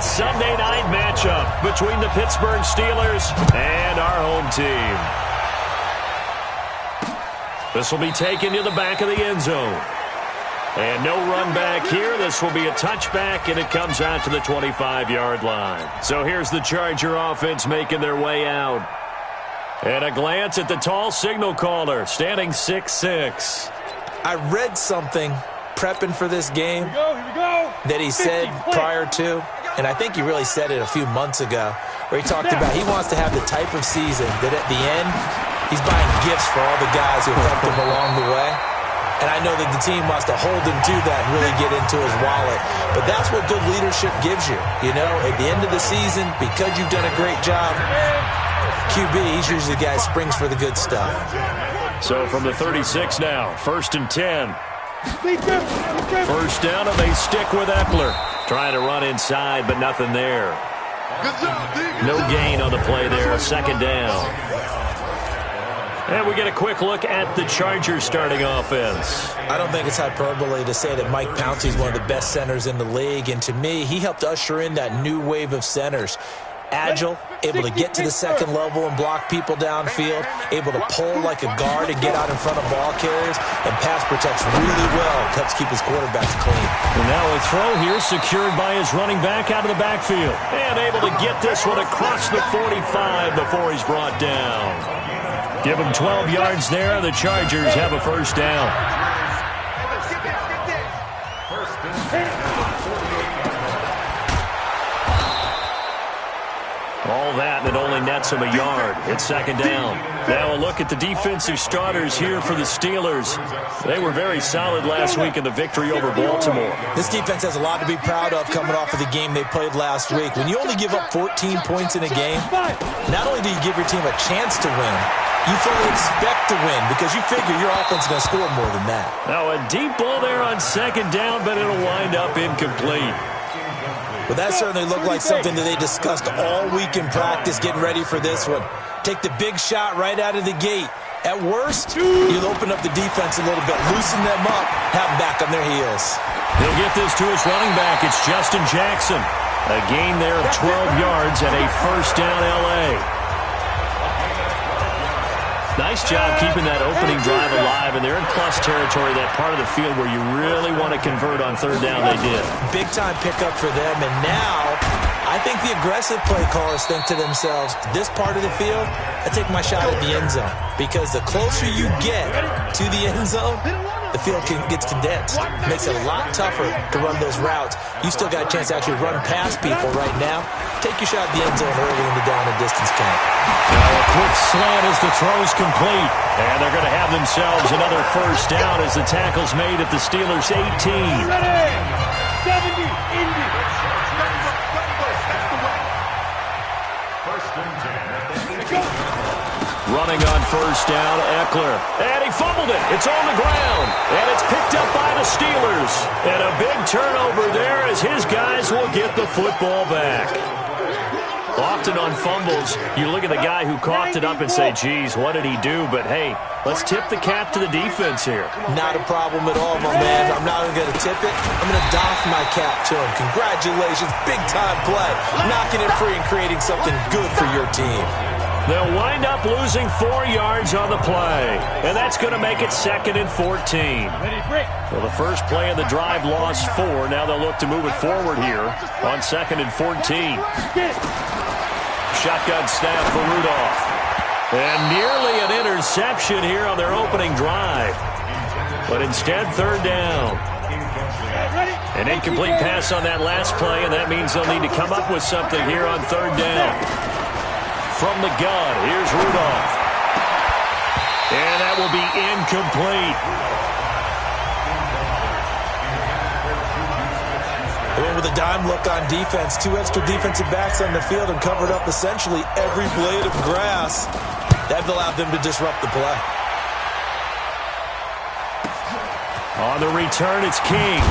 Sunday night matchup between the Pittsburgh Steelers and our home team. This will be taken to the back of the end zone. And no run back here. This will be a touchback, and it comes out to the 25-yard line. So here's the Charger offense making their way out. And a glance at the tall signal caller, standing 6'6". I read something prepping for this game that he said prior to, and I think he really said it a few months ago, where he talked about he wants to have the type of season that at the end, he's buying gifts for all the guys who helped him along the way. And I know that the team wants to hold him to that and really get into his wallet. But that's what good leadership gives you. You know, at the end of the season, because you've done a great job, QB, he's usually the guy who springs for the good stuff. So from the 36 now, 1st and 10. First down, and they stick with Eckler. Trying to run inside, but nothing there. No gain on the play there, a 2nd down. And we get a quick look at the Chargers starting offense. I don't think it's hyperbole to say that Mike Pouncey is one of the best centers in the league. And to me, he helped usher in that new wave of centers. Agile, able to get to the second level and block people downfield, able to pull like a guard and get out in front of ball carriers, and pass protects really well, helps keep his quarterbacks clean. And now a throw here secured by his running back out of the backfield. And able to get this one across the 45 before he's brought down. Give him 12 yards there. The Chargers have a 1st down. All that, and it only nets him a yard. It's 2nd down. Now a look at the defensive starters here for the Steelers. They were very solid last week in the victory over Baltimore. This defense has a lot to be proud of coming off of the game they played last week. When you only give up 14 points in a game, not only do you give your team a chance to win, you fully expect to win because you figure your offense is going to score more than that. Now a deep ball there on 2nd down, but it'll wind up incomplete. But that certainly looked like something that they discussed all week in practice getting ready for this one. Take the big shot right out of the gate. At worst, you'll open up the defense a little bit, loosen them up, have them back on their heels. He'll get this to his running back. It's Justin Jackson. A gain there of 12 yards and a 1st down L.A. Nice job keeping that opening drive alive, and they're in plus territory, that part of the field where you really want to convert on 3rd down. They did. Big-time pickup for them, and now I think the aggressive play callers think to themselves, this part of the field, I take my shot at the end zone, because the closer you get to the end zone, the field gets condensed. Makes it a lot tougher to run those routes. You still got a chance to actually run past people right now. Take your shot at the end zone early in the down and distance count. Now a quick slant as the throw's complete. And they're going to have themselves another 1st down as the tackle's made at the Steelers' 18. Running on 1st down, Eckler. And he fumbled it. It's on the ground. And it's picked up by the Steelers. And a big turnover there as his guys will get the football back. Often on fumbles, you look at the guy who coughed it up and say, geez, what did he do? But, hey, let's tip the cap to the defense here. Not a problem at all, my man. I'm not even going to tip it. I'm going to doff my cap to him. Congratulations. Big-time play. Knocking it free and creating something good for your team. They'll wind up losing 4 yards on the play. And that's going to make it 2nd and 14. Well, the first play of the drive lost 4. Now they'll look to move it forward here on 2nd and 14. Shotgun snap for Rudolph. And nearly an interception here on their opening drive. But instead, 3rd down. An incomplete pass on that last play, and that means they'll need to come up with something here on 3rd down. From the gun, here's Rudolph. And that will be incomplete. With a dime look on defense, 2 extra defensive backs on the field and covered up essentially every blade of grass. That allowed them to disrupt the play. On the return, it's King.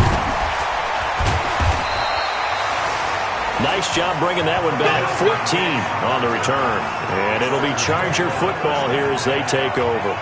Nice job bringing that one back. 14 on the return. And it'll be Charger football here as they take over.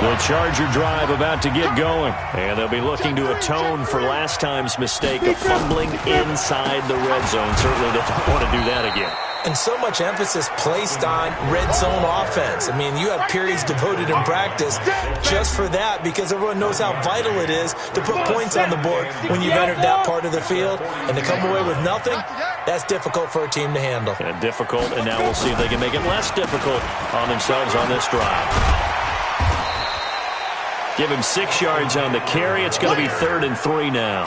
The Charger drive about to get going. And they'll be looking to atone for last time's mistake of fumbling inside the red zone. Certainly they don't want to do that again. And so much emphasis placed on red zone offense. I mean, you have periods devoted in practice just for that because everyone knows how vital it is to put points on the board when you've entered that part of the field. And to come away with nothing, that's difficult for a team to handle. And difficult, and now we'll see if they can make it less difficult on themselves on this drive. Give him 6 yards on the carry. It's going to be 3rd and 3 now.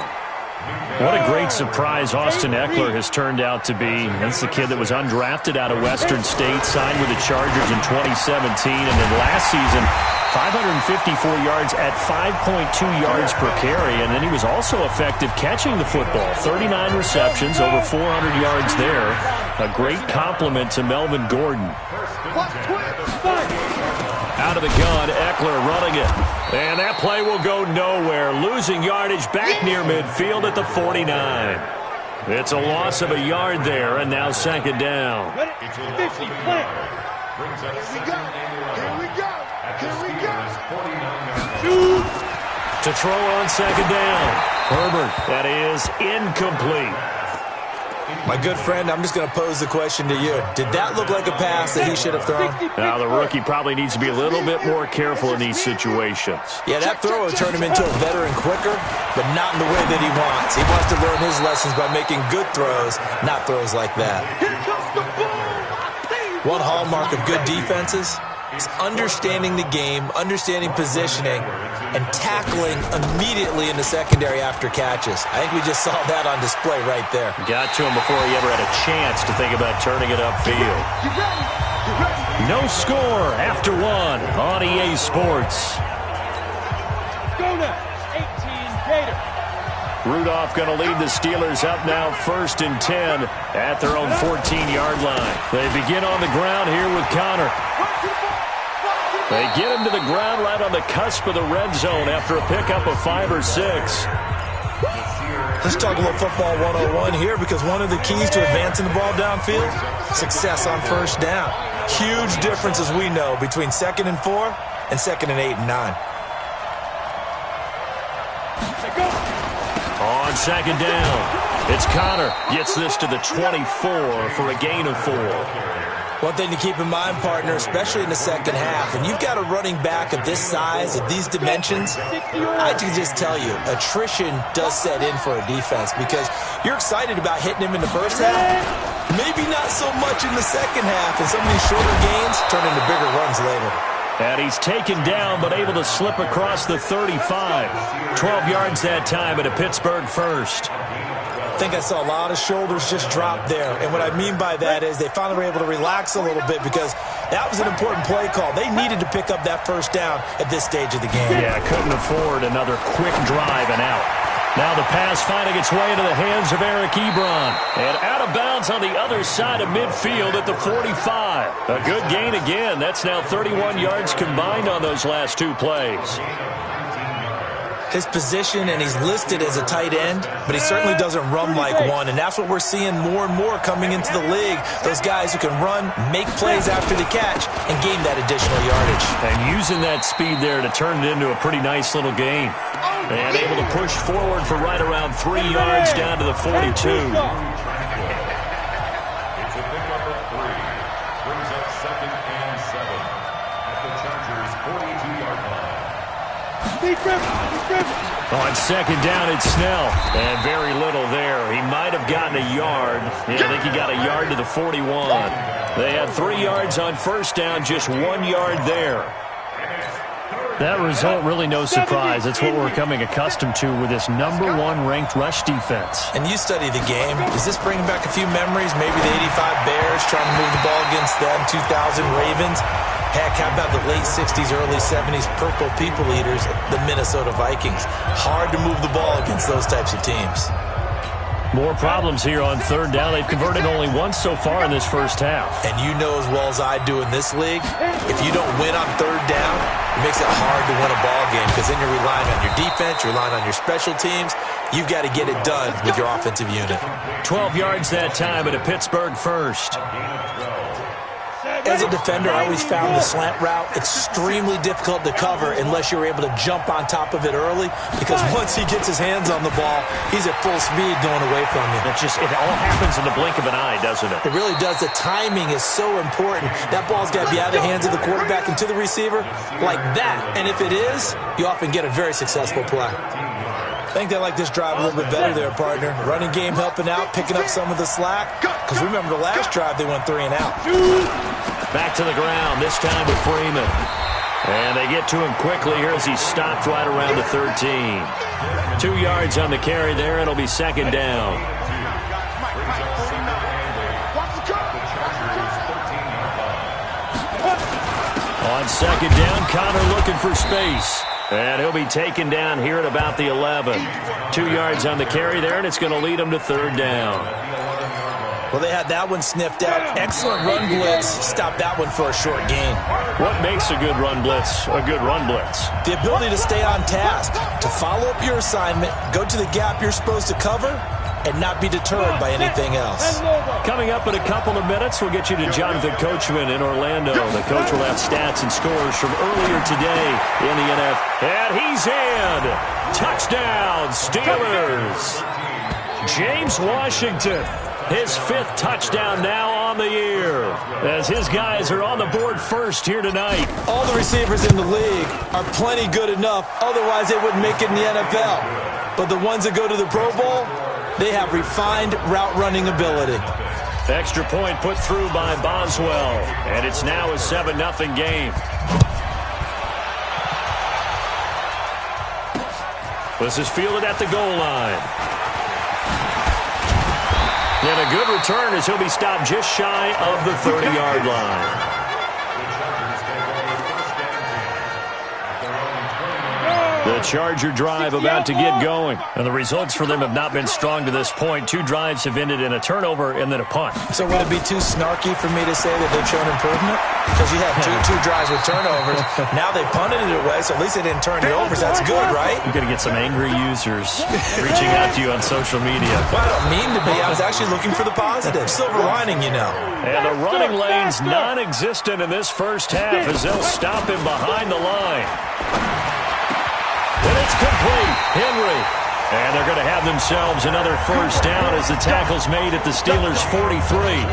What a great surprise Austin Ekeler has turned out to be. That's the kid that was undrafted out of Western State, signed with the Chargers in 2017, and then last season, 554 yards at 5.2 yards per carry, and then he was also effective catching the football. 39 receptions, over 400 yards there. A great compliment to Melvin Gordon. Out of the gun, Ekeler running it. And that play will go nowhere. Losing yardage back near midfield at the 49. It's a loss of a yard there, and now 2nd down. It's 50 play. To throw on 2nd down. Herbert, that is incomplete. My good friend, I'm just going to pose the question to you. Did that look like a pass that he should have thrown? Now, the rookie probably needs to be a little bit more careful in these situations. Yeah, that throw will turn him into a veteran quicker, but not in the way that he wants. He wants to learn his lessons by making good throws, not throws like that. One hallmark of good defenses is understanding the game, understanding positioning, and tackling immediately in the secondary after catches. I think we just saw that on display right there. Got to him before he ever had a chance to think about turning it upfield. No score after 1 on EA Sports. Go now, 18 Gator. Rudolph going to lead the Steelers up now 1st and 10 at their own 14-yard line. They begin on the ground here with Connor. They get him to the ground right on the cusp of the red zone after a pickup of 5 or 6. Let's talk a little football 101 here because one of the keys to advancing the ball downfield, success on 1st down. Huge difference, as we know, between 2nd and 4 and 2nd and 8 and 9. On 2nd down, it's Connor. Gets this to the 24 for a gain of 4. One thing to keep in mind, partner, especially in the second half, and you've got a running back of this size, of these dimensions, I can just tell you, attrition does set in for a defense because you're excited about hitting him in the first half, maybe not so much in the second half, and some of these shorter gains turn into bigger runs later. And he's taken down, but able to slip across the 35. 12 yards that time at a Pittsburgh first. I think I saw a lot of shoulders just drop there. And what I mean by that is they finally were able to relax a little bit because that was an important play call. They needed to pick up that 1st down at this stage of the game. Yeah, couldn't afford another quick drive and out. Now the pass finding its way into the hands of Eric Ebron. And out of bounds on the other side of midfield at the 45. A good gain again. That's now 31 yards combined on those last 2 plays. His position, and he's listed as a tight end, but he certainly doesn't run like one, and that's what we're seeing more and more coming into the league. Those guys who can run, make plays after the catch, and gain that additional yardage. And using that speed there to turn it into a pretty nice little gain. And able to push forward for right around 3 yards down to the 42. It's a pickup of 3. Brings up 2nd and 7 at the Chargers' 42-yard line. On 2nd down, it's Snell. And very little there. He might have gotten a yard. Yeah, I think he got a yard to the 41. They had 3 yards on 1st down, just 1 yard there. That result, really no surprise. That's what we're becoming accustomed to with this #1 ranked rush defense. And you study the game. Does this bring back a few memories? Maybe the 85 Bears trying to move the ball against them, 2000 Ravens. Heck, how about the late 60s, early 70s Purple People Eaters, the Minnesota Vikings? Hard to move the ball against those types of teams. More problems here on 3rd down. They've converted only once so far in this first half. And you know as well as I do in this league, if you don't win on 3rd down, it makes it hard to win a ball game because then you're relying on your defense, you're relying on your special teams. You've got to get it done with your offensive unit. 12 yards that time at a Pittsburgh first. As a defender, I always found the slant route extremely difficult to cover unless you're able to jump on top of it early, because once he gets his hands on the ball, he's at full speed going away from you. It all happens in the blink of an eye, doesn't it? It really does. The timing is so important. That ball's got to be out of the hands of the quarterback and to the receiver like that. And if it is, you often get a very successful play. I think they like this drive a little bit better there, partner. Running game helping out, picking up some of the slack. Because remember, the last drive they went 3 and out. Back to the ground, this time with Freeman. And they get to him quickly here as he's stopped right around the 13. 2 yards on the carry there. It'll be second down. On second down, Connor looking for space. And he'll be taken down here at about the 11. 2 yards on the carry there, and it's going to lead him to third down. Well, they had that one sniffed out. Excellent run blitz. Stop that one for a short gain. What makes a good run blitz a good run blitz? The ability to stay on task, to follow up your assignment, go to the gap you're supposed to cover, and not be deterred by anything else. Coming up in a couple of minutes, we'll get you to Jonathan Coachman in Orlando. The coach will have stats and scores from earlier today in the NFL. And he's in. Touchdown, Steelers. James Washington, his 5th touchdown now on the year, as his guys are on the board first here tonight. All the receivers in the league are plenty good enough, otherwise they wouldn't make it in the NFL. But the ones that go to the Pro Bowl, they have refined route running ability. Extra point put through by Boswell, and it's now a 7-0 game. This is fielded at the goal line. And a good return as he'll be stopped just shy of the 30-yard line. The Charger drive about to get going. And the results for them have not been strong to this point. 2 drives have ended in a turnover and then a punt. So would it be too snarky for me to say that they've shown improvement? Because you had two drives with turnovers. Now they punted it away, so at least they didn't turn it over. So that's good, right? You're going to get some angry users reaching out to you on social media. Well, I don't mean to be. I was actually looking for the positive. Silver lining, you know. And the running lane's non-existent in this first half as they'll stop him behind the line. And it's complete. Henry. And they're going to have themselves another first down as the tackle's made at the Steelers' 43.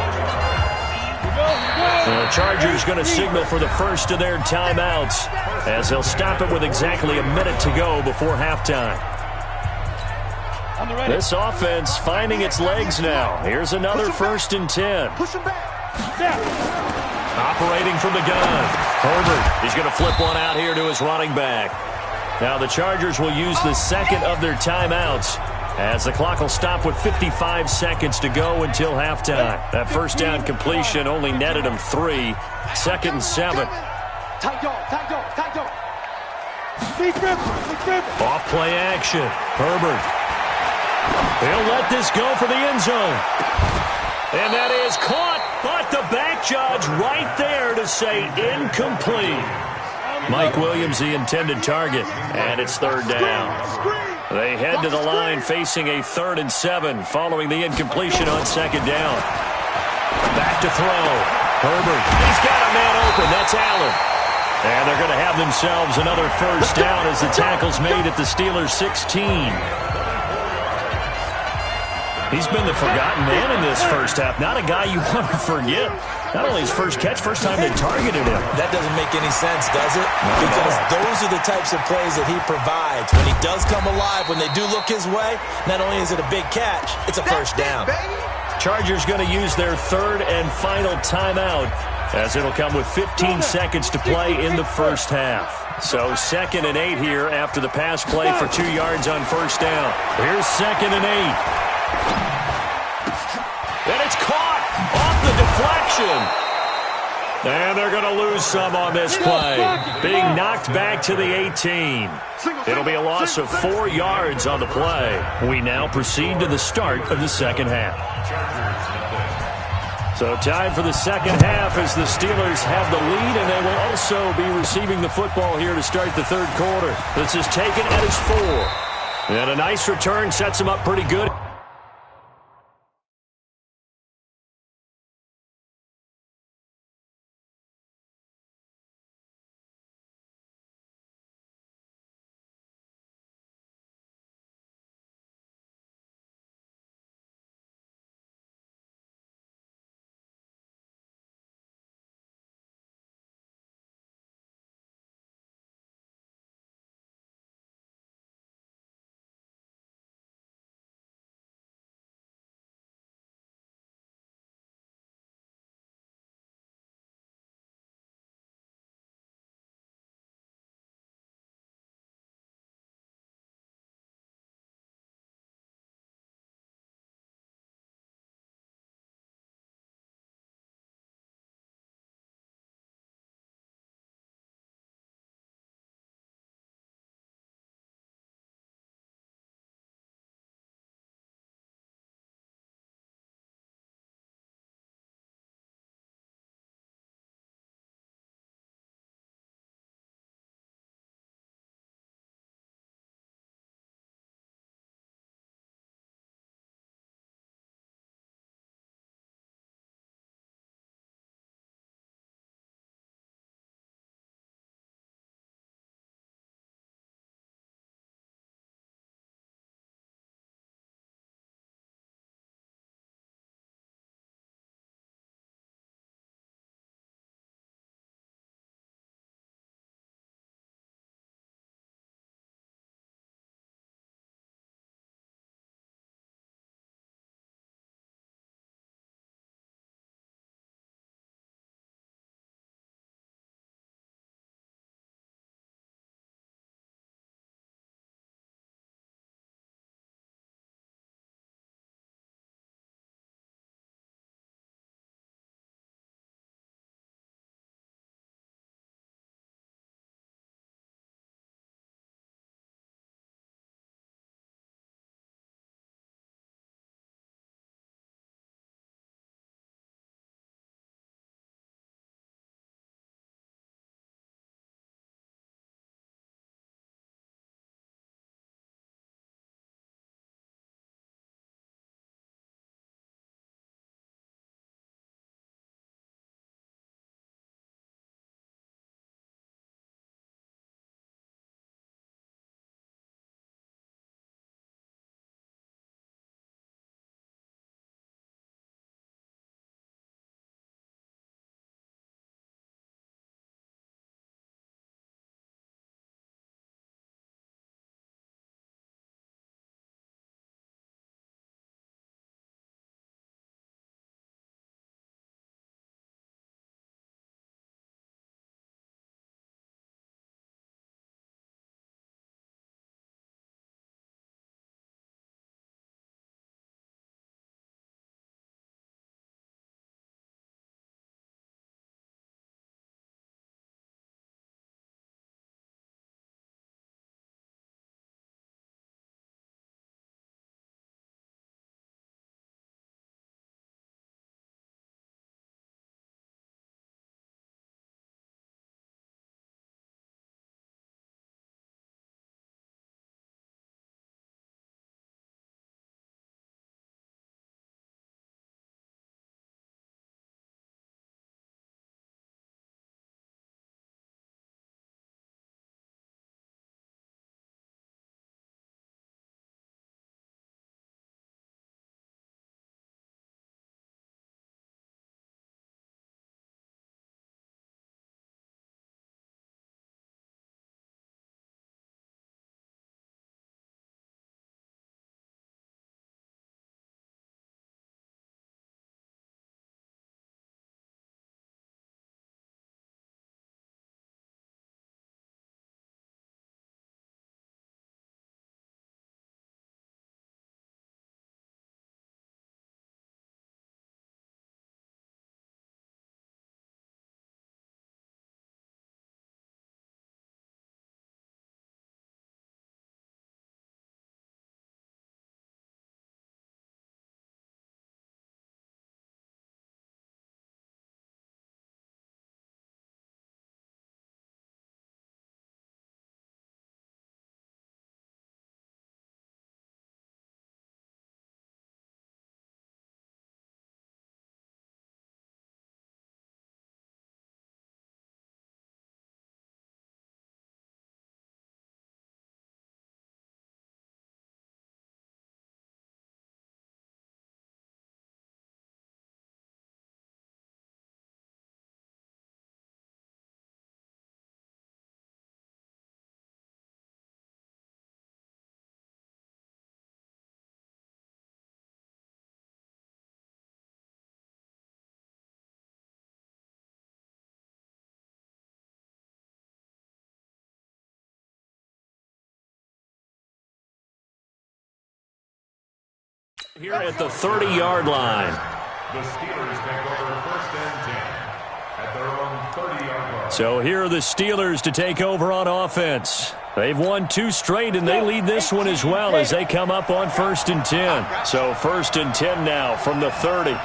The Chargers going to signal for the first of their timeouts as they'll stop it with exactly a minute to go before halftime. This offense finding its legs now. Here's another 1st and 10. Operating from the gun. Herbert. He's going to flip one out here to his running back. Now the Chargers will use the second of their timeouts as the clock will stop with 55 seconds to go until halftime. That first down completion only netted them 3. 2nd and 7. Off play action. Herbert. He'll let this go for the end zone. And that is caught, but the back judge right there to say incomplete. Mike Williams, the intended target, and it's 3rd down. They head to the line facing a 3rd and 7 following the incompletion on 2nd down. Back to throw. Herbert, he's got a man open. That's Allen. And they're going to have themselves another first down as the tackle's made at the Steelers' 16. He's been the forgotten man in this first half. Not a guy you want to forget. Not only his first catch, first time they targeted him. That doesn't make any sense, does it? Because those are the types of plays that he provides. When he does come alive, when they do look his way, not only is it a big catch, it's a first down. Chargers going to use their 3rd and final timeout as it'll come with 15 seconds to play in the first half. So 2nd and 8 here after the pass play for 2 yards on first down. Here's 2nd and 8. And it's caught off the deflection. And they're going to lose some on this play. Being knocked back to the 18. It'll be a loss of 4 yards on the play. We now proceed to the start of the second half. So time for the second half as the Steelers have the lead, and they will also be receiving the football here to start the 3rd quarter. This is taken at his 4. And a nice return sets him up pretty good. Here at the 30-yard line. The Steelers take over 1st and 10 at their own 30-yard line. So here are the Steelers to take over on offense. They've won 2 straight, and they lead this one as well as they come up on 1st and 10. So 1st and 10 now from the 30.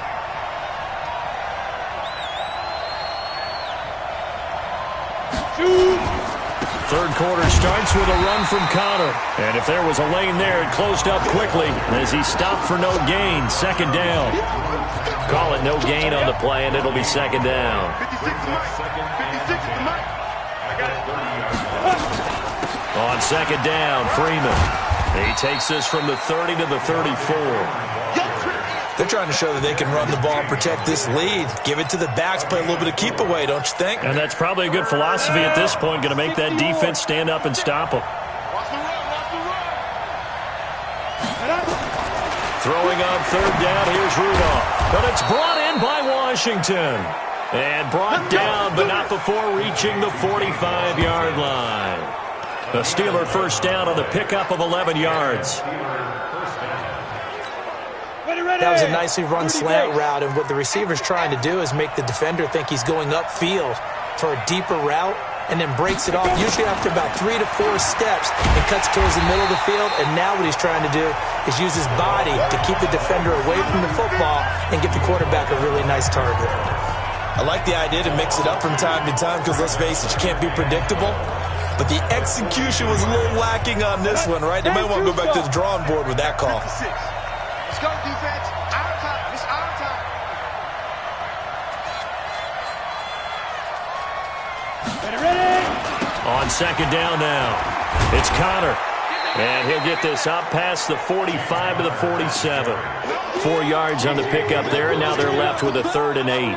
Third quarter starts with a run from Connor. And if there was a lane there, it closed up quickly as he stopped for no gain. 2nd down. Call it no gain on the play, and it'll be 2nd down. On 2nd down, Freeman. He takes this from the 30 to the 34. They're trying to show that they can run the ball and protect this lead. Give it to the backs, play a little bit of keep away, don't you think? And that's probably a good philosophy at this point, going to make that defense stand up and stop them. Throwing on 3rd down, here's Rudolph. But it's brought in by Washington. And brought down, but not before reaching the 45-yard line. The Steeler 1st down on the pickup of 11 yards. That was a nicely run slant route, and what the receiver's trying to do is make the defender think he's going upfield for a deeper route and then breaks it off, usually after about 3 to 4 steps, and cuts towards the middle of the field. And now what he's trying to do is use his body to keep the defender away from the football and get the quarterback a really nice target. I like the idea to mix it up from time to time because, let's face it, you can't be predictable. But the execution was a little lacking on this one, right? They might want to go back to the drawing board with that call. Let's go, defense. Our time. It's our time. Ready. On 2nd down now, it's Connor. And he'll get this up past the 45 to the 47. 4 yards on the pickup there, and now they're left with a 3rd and 8.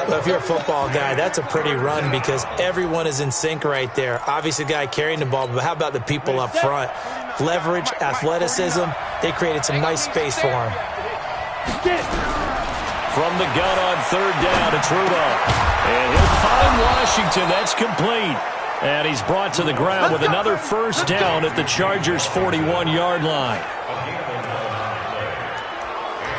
Well, if you're a football guy, that's a pretty run because everyone is in sync right there. Obviously, the guy carrying the ball, but how about the people up front? Leverage, athleticism, they created some nice space for him. From the gun on 3rd down, it's Rudolph. And he'll find Washington. That's complete. And he's brought to the ground with another 1st down at the Chargers' 41-yard line.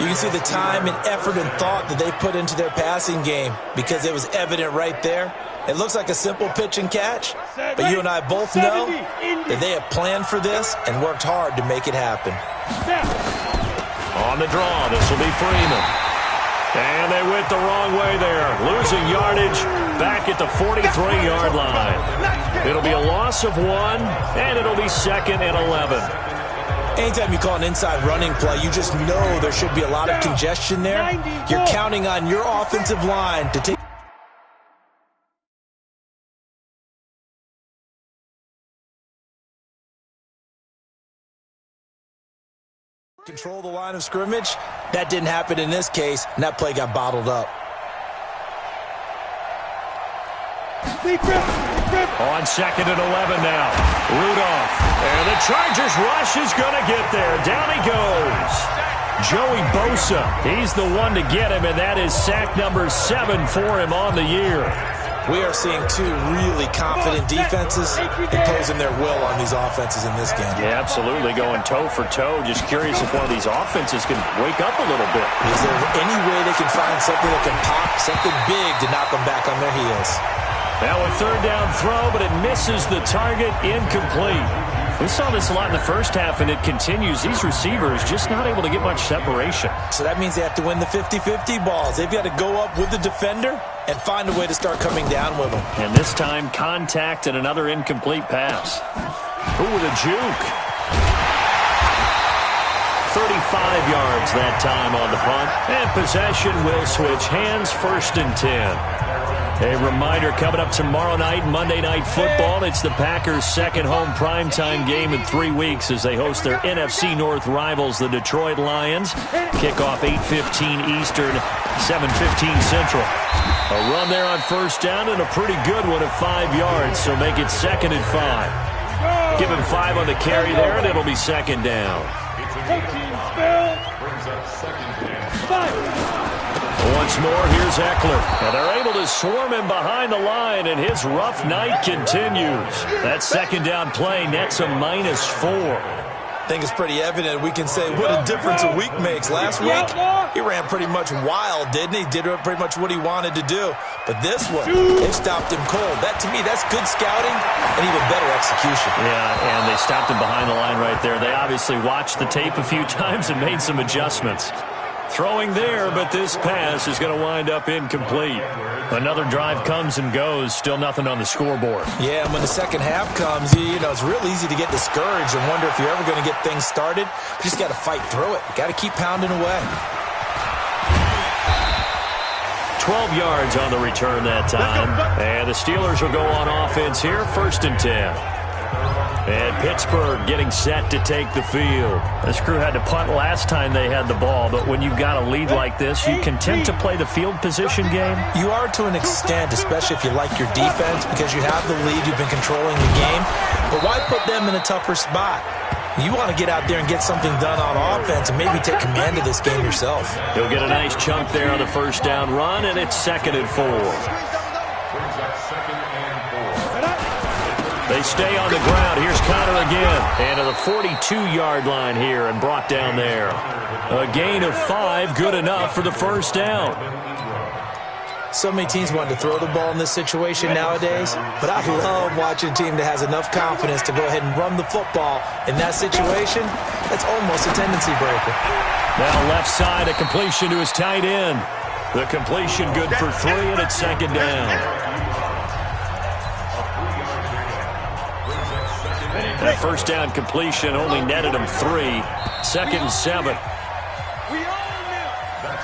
You can see the time and effort and thought that they put into their passing game because it was evident right there. It looks like a simple pitch and catch, but you and I both know that they have planned for this and worked hard to make it happen. On the draw, this will be Freeman. And they went the wrong way there, losing yardage back at the 43-yard line. It'll be a loss of 1, and it'll be 2nd and 11. Anytime you call an inside running play, you just know there should be a lot of congestion there. You're counting on your offensive line to take control the line of scrimmage. That didn't happen in this case, and that play got bottled up. On 2nd and 11 now, Rudolph. And the Chargers rush is going to get there. Down he goes. Joey Bosa, he's the one to get him, and that is sack number 7 for him on the year. We are seeing 2 really confident defenses imposing their will on these offenses in this game. Yeah, absolutely, going toe for toe. Just curious if one of these offenses can wake up a little bit. Is there any way they can find something that can pop, something big to knock them back on their heels? Now a 3rd down throw, but it misses the target, incomplete. We saw this a lot in the first half, and it continues. These receivers just not able to get much separation. So that means they have to win the 50-50 balls. They've got to go up with the defender and find a way to start coming down with them. And this time, contact and another incomplete pass. Ooh, with a juke. 35 yards that time on the punt. And possession will switch hands, 1st and 10. A reminder, coming up tomorrow night, Monday Night Football, it's the Packers' 2nd home primetime game in 3 weeks as they host their NFC North rivals, the Detroit Lions. Kickoff 8:15 Eastern, 7:15 Central. A run there on 1st down and a pretty good one at 5 yards, so make it 2nd and 5. Give him 5 on the carry there, and it'll be 2nd down. Brings up 2nd and 5. Once more, here's Eckler. And they're able to swarm him behind the line, and his rough night continues. That 2nd down play nets a -4. I think it's pretty evident we can say what a difference a week makes. Last week, he ran pretty much wild, didn't he? Did pretty much what he wanted to do. But this one, they stopped him cold. That, to me, that's good scouting and even better execution. Yeah, and they stopped him behind the line right there. They obviously watched the tape a few times and made some adjustments. Throwing there, but this pass is going to wind up incomplete. Another drive comes and goes, still nothing on the scoreboard. Yeah, and when the second half comes, you know, it's real easy to get discouraged and wonder if you're ever going to get things started. You just got to fight through it. Got to keep pounding away. 12 yards on the return that time. And the Steelers will go on offense here, 1st and 10. And Pittsburgh getting set to take the field. This crew had to punt last time they had the ball, but when you've got a lead like this, you can tend to play the field position game. You are to an extent, especially if you like your defense, because you have the lead, you've been controlling the game. But why put them in a tougher spot? You want to get out there and get something done on offense and maybe take command of this game yourself. He'll get a nice chunk there on the first down run, and it's 2nd and 4. They stay on the ground. Here's Connor again. And to the 42-yard line here and brought down there. A gain of 5, good enough for the first down. So many teams want to throw the ball in this situation nowadays, but I love watching a team that has enough confidence to go ahead and run the football. In that situation, that's almost a tendency breaker. Now left side, a completion to his tight end. The completion good for 3, and it's 2nd down. That first down completion only netted him 3. 2nd and 7.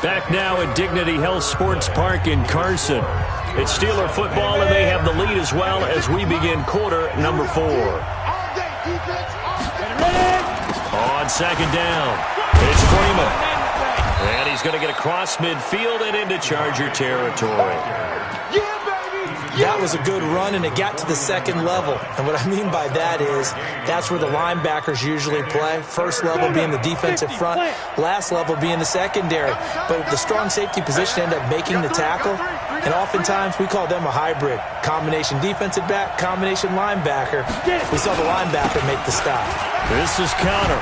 Back now at Dignity Health Sports Park in Carson. It's Steeler football, and they have the lead as well as we begin quarter number 4. On 2nd down, it's Freeman. And he's going to get across midfield and into Charger territory. That was a good run, and it got to the second level. And what I mean by that is that's where the linebackers usually play. First level being the defensive front, last level being the secondary. But the strong safety position ended up making the tackle, and oftentimes we call them a hybrid. Combination defensive back, combination linebacker. We saw the linebacker make the stop. This is Connor.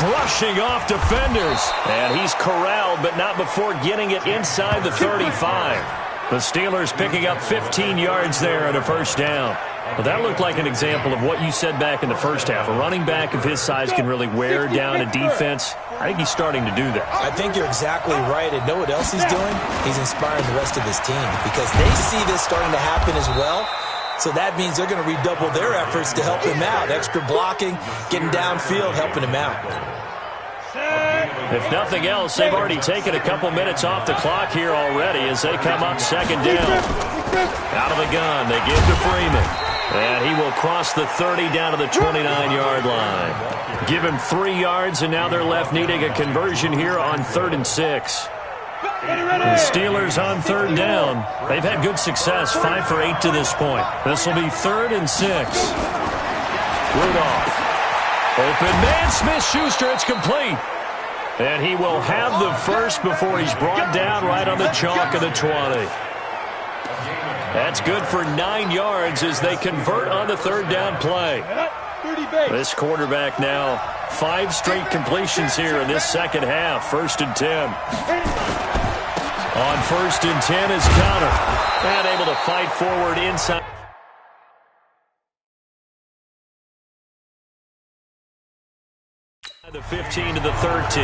Brushing off defenders. And he's corralled, but not before getting it inside the 35. The Steelers picking up 15 yards there on a first down. Well, that looked like an example of what you said back in the first half. A running back of his size can really wear down a defense. I think he's starting to do that. I think you're exactly right. And know what else he's doing? He's inspiring the rest of his team because they see this starting to happen as well. So that means they're going to redouble their efforts to help him out. Extra blocking, getting downfield, helping him out. If nothing else, they've already taken a couple minutes off the clock here already as they come up 2nd down. Out of the gun, they give to Freeman. And he will cross the 30 down to the 29-yard line. Give him 3 yards, and now they're left needing a conversion here on 3rd and 6. The Steelers on 3rd down. They've had good success, 5 for 8 to this point. This will be 3rd and 6. Rudolph. Open man, Smith-Schuster, it's complete. And he will have the first before he's brought down right on the chalk of the 20. That's good for 9 yards as they convert on the 3rd down play. This quarterback now, 5 straight completions here in this second half. 1st and 10. On 1st and 10 is Connor. And able to fight forward inside. The 15 to the 13.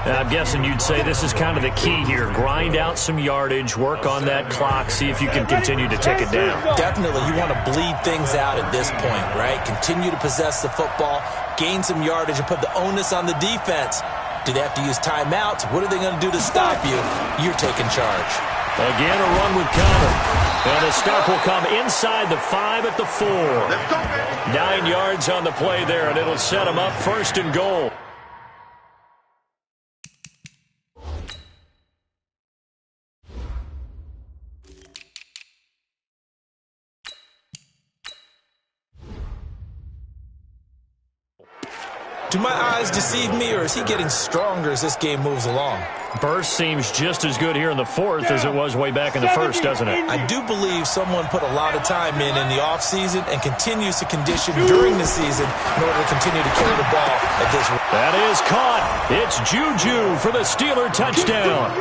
I'm guessing you'd say this is kind of the key here. Grind out some yardage, work on that clock, see if you can continue to tick it down. Definitely, you want to bleed things out at this point, right? Continue to possess the football, gain some yardage, and put the onus on the defense. Do they have to use timeouts? What are they going to do to stop you? You're taking charge. Again, a run with Connor. And the stop will come inside the 5 at the 4. 9 yards on the play there, and it'll set them up 1st and goal. Do my eyes deceive me, or is he getting stronger as this game moves along? Burst seems just as good here in the fourth as it was way back in the first, doesn't it? I do believe someone put a lot of time in the offseason and continues to condition during the season in order to continue to carry the ball at this rate. That is caught. It's Juju for the Steeler touchdown.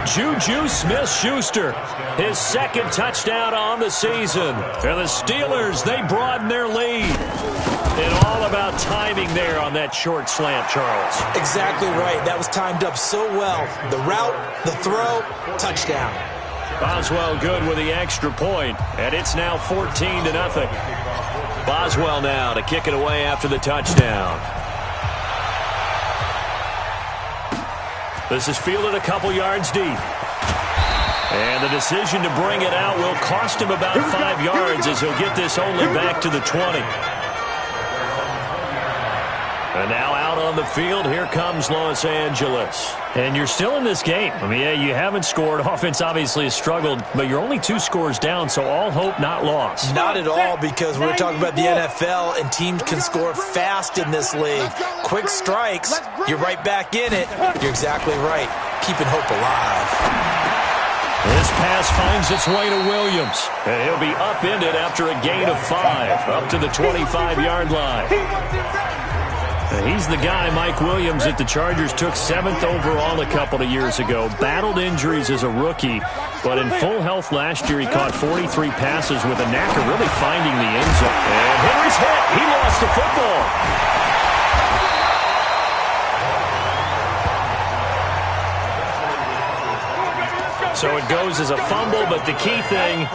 Juju Smith-Schuster, his second touchdown on the season. And the Steelers, they broaden their lead. And all about timing there on that short slant, Charles. Exactly right. That was timed up so well. The route, the throw, touchdown. Boswell good with the extra point, and it's now 14-0. Boswell now to kick it away after the touchdown. This is fielded a couple yards deep. And the decision to bring it out will cost him about 5 yards as he'll get this only back to the 20. And now out on the field, here comes Los Angeles. And you're still in this game. I mean, yeah, you haven't scored. Offense obviously has struggled, but you're only 2 scores down, so all hope not lost. Not at all, because we're talking about the NFL, and teams can score fast in this league. Quick strikes, you're right back in it. You're exactly right. Keeping hope alive. This pass finds its way to Williams, and he'll be upended after a gain of 5, up to the 25-yard line. He's the guy, Mike Williams, that the Chargers took 7th overall a couple of years ago. Battled injuries as a rookie, but in full health last year, he caught 43 passes with a knack of really finding the end zone. And Henry's hit. He lost the football. So it goes as a fumble, but the key thing...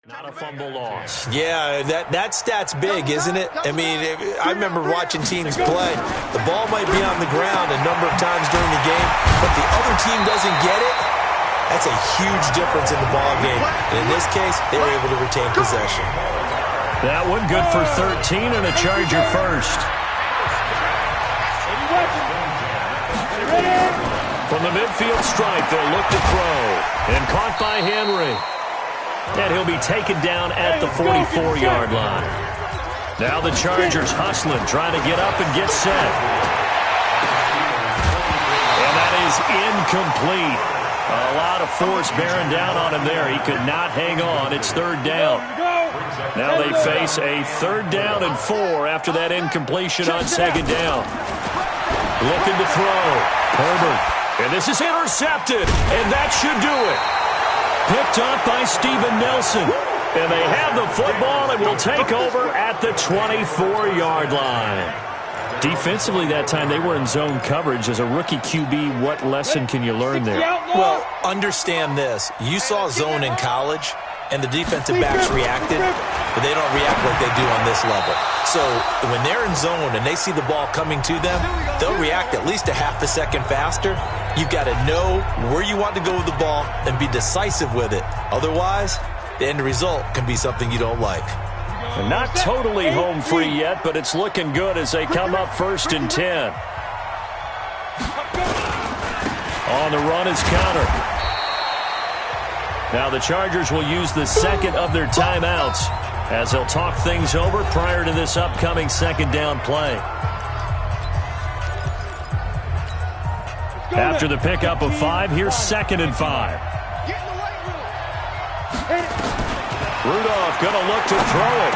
Not a fumble loss. Yeah, that stat's big, isn't it? I mean, I remember watching teams play. The ball might be on the ground a number of times during the game, but the other team doesn't get it. That's a huge difference in the ball game. And in this case, they were able to retain possession. That one good for 13 and a Charger first. From the midfield stripe, they'll look to throw. And caught by Henry. And he'll be taken down at the 44-yard line. Now the Chargers hustling, trying to get up and get set. And that is incomplete. A lot of force bearing down on him there. He could not hang on. It's 3rd down. Now they face a 3rd down and 4 after that incompletion on 2nd down. Looking to throw. Herbert. And this is intercepted. And that should do it. Picked up by Steven Nelson. And they have the football and will take over at the 24-yard line. Defensively that time, they were in zone coverage. As a rookie QB, what lesson can you learn there? Well, understand this. You saw zone in college, and the defensive backs reacted, but they don't react like they do on this level. So when they're in zone and they see the ball coming to them, they'll react at least a half a second faster. You've got to know where you want to go with the ball and be decisive with it. Otherwise, the end result can be something you don't like. And not totally home free yet, but it's looking good as they come up 1st and 10. On the run is Connor. Now the Chargers will use the 2nd of their timeouts as they'll talk things over prior to this upcoming 2nd down play. After the pickup of 5, here's 2nd and 5. Rudolph going to look to throw it.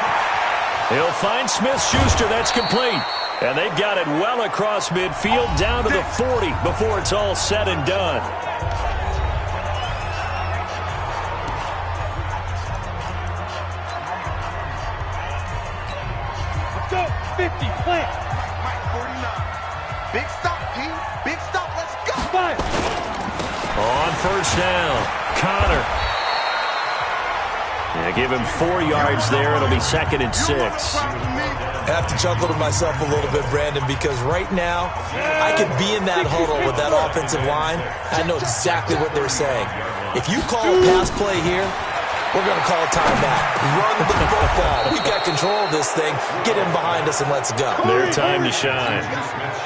He'll find Smith-Schuster. That's complete. And they've got it well across midfield down to the 40 before it's all said and done. Let's go. 50, plant. Mike 49. Big stop, P. Big stop. Let's go. 5. On 1st down, Connor. Yeah, give him 4 yards there. It'll be 2nd and 6. I have to chuckle to myself a little bit, Brandon, because right now I could be in that huddle with that offensive line. I know exactly what they're saying. If you call a pass play here, we're going to call a timeout. Run the football. We've got control of this thing. Get him behind us and let's go. Their time to shine.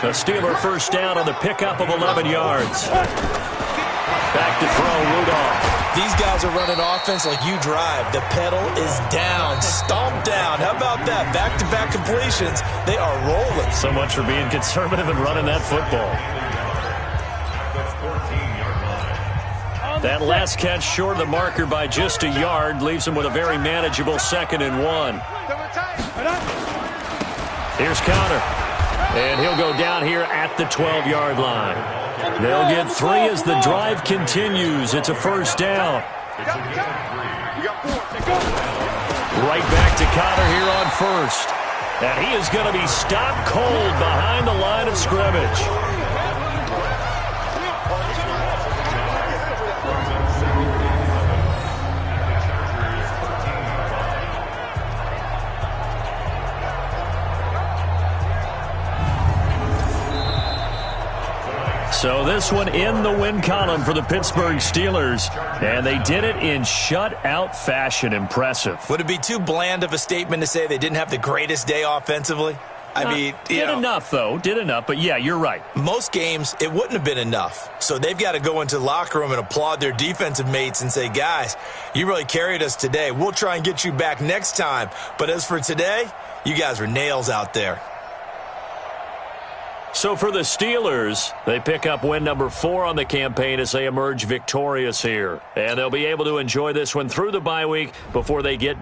A Steeler first down on the pickup of 11 yards. Back to throw, Rudolph. These guys are running offense like you drive. The pedal is down, stomped down. How about that? Back-to-back completions. They are rolling. So much for being conservative and running that football. That last catch short of the marker by just a yard leaves him with a very manageable 2nd and 1. Here's Conner. And he'll go down here at the 12-yard line. They'll get 3 as the drive continues. It's a first down. Right back to Conner here on first. And he is going to be stopped cold behind the line of scrimmage. So this one in the win column for the Pittsburgh Steelers, and they did it in shutout fashion. Impressive. Would it be too bland of a statement to say they didn't have the greatest day offensively? I mean, did enough, though. Did enough, but yeah, you're right. Most games, it wouldn't have been enough. So they've got to go into the locker room and applaud their defensive mates and say, guys, you really carried us today. We'll try and get you back next time. But as for today, you guys were nails out there. So for the Steelers, they pick up win number 4 on the campaign as they emerge victorious here. And they'll be able to enjoy this one through the bye week before they get